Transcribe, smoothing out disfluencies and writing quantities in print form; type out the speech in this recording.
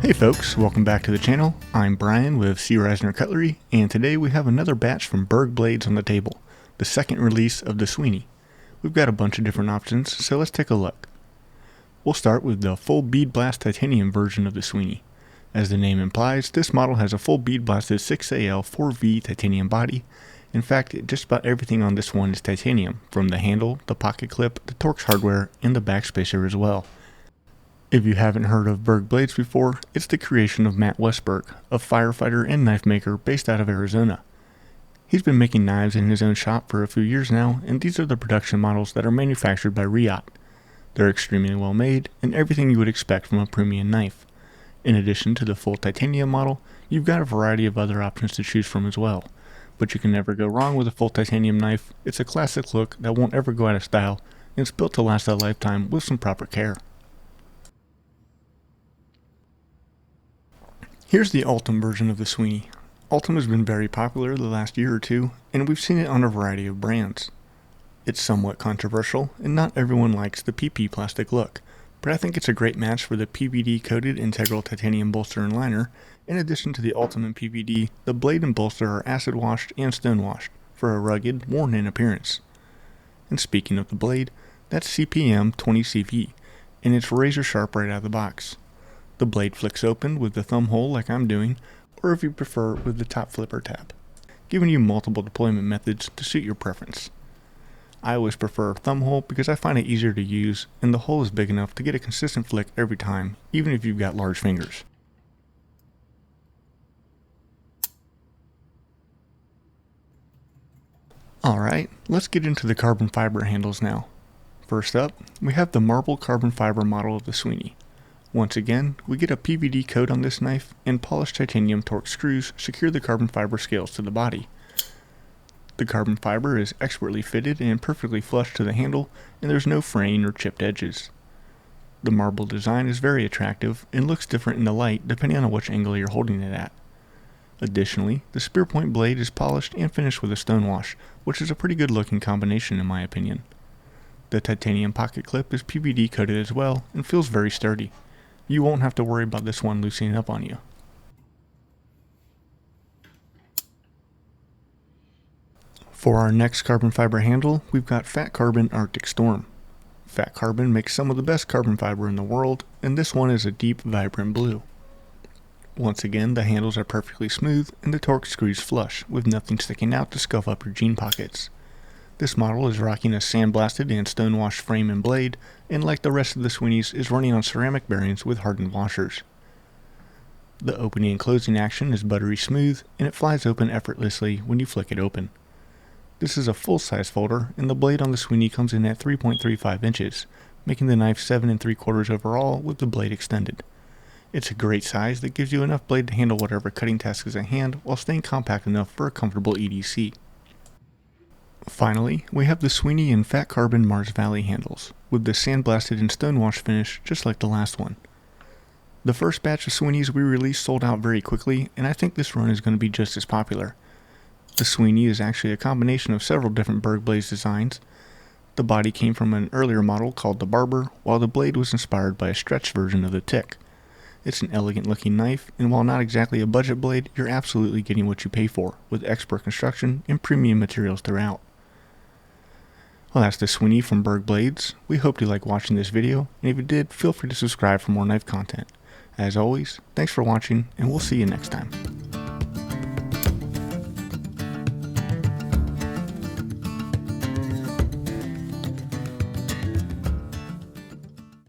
Hey folks, welcome back to the channel. I'm Brian with C. Reisner Cutlery, and today we have another batch from BergBlades on the table, the second release of the Sweeney. We've got a bunch of different options, so let's take a look. We'll start with the full bead blast titanium version of the Sweeney. As the name implies, this model has a full bead blasted 6AL 4V titanium body. In fact, just about everything on this one is titanium, from the handle, the pocket clip, the Torx hardware, and the backspacer as well. If you haven't heard of BergBlades before, it's the creation of Matt Westberg, a firefighter and knife maker based out of Arizona. He's been making knives in his own shop for a few years now, and these are the production models that are manufactured by Riot. They're extremely well made, and everything you would expect from a premium knife. In addition to the full titanium model, you've got a variety of other options to choose from as well. But you can never go wrong with a full titanium knife. It's a classic look that won't ever go out of style, and it's built to last a lifetime with some proper care. Here's the Ultim version of the Sweeney. Ultim has been very popular the last year or two, and we've seen it on a variety of brands. It's somewhat controversial, and not everyone likes the PP plastic look, but I think it's a great match for the PVD coated integral titanium bolster and liner. In addition to the Ultim and PVD, the blade and bolster are acid washed and stone washed for a rugged, worn-in appearance. And speaking of the blade, that's CPM 20CV, and it's razor sharp right out of the box. The blade flicks open with the thumb hole like I'm doing, or if you prefer with the top flipper tab, giving you multiple deployment methods to suit your preference. I always prefer thumb hole because I find it easier to use, and the hole is big enough to get a consistent flick every time, even if you've got large fingers. Alright, let's get into the carbon fiber handles now. First up, we have the marble carbon fiber model of the Sweeney. Once again, we get a PVD coat on this knife, and polished titanium Torx screws secure the carbon fiber scales to the body. The carbon fiber is expertly fitted and perfectly flush to the handle, and there's no fraying or chipped edges. The marble design is very attractive and looks different in the light depending on which angle you're holding it at. Additionally, the spear point blade is polished and finished with a stone wash, which is a pretty good looking combination in my opinion. The titanium pocket clip is PVD coated as well and feels very sturdy. You won't have to worry about this one loosening up on you. For our next carbon fiber handle, we've got Fat Carbon Arctic Storm. Fat Carbon makes some of the best carbon fiber in the world, and this one is a deep, vibrant blue. Once again, the handles are perfectly smooth, and the Torx screws flush, with nothing sticking out to scuff up your jean pockets. This model is rocking a sandblasted and stonewashed frame and blade, and like the rest of the Sweeneys, is running on ceramic bearings with hardened washers. The opening and closing action is buttery smooth, and it flies open effortlessly when you flick it open. This is a full-size folder, and the blade on the Sweeney comes in at 3.35 inches, making the knife 7 3/4 overall with the blade extended. It's a great size that gives you enough blade to handle whatever cutting task is at hand while staying compact enough for a comfortable EDC. Finally, we have the Sweeney and Fat Carbon Mars Valley handles, with the sandblasted and stonewash finish just like the last one. The first batch of Sweeneys we released sold out very quickly, and I think this run is going to be just as popular. The Sweeney is actually a combination of several different BergBlades designs. The body came from an earlier model called the Barber, while the blade was inspired by a stretched version of the Tick. It's an elegant looking knife, and while not exactly a budget blade, you're absolutely getting what you pay for, with expert construction and premium materials throughout. Well, that's the Sweeney from BergBlades. We hope you like watching this video, and if you did, feel free to subscribe for more knife content. As always, thanks for watching, and we'll see you next time.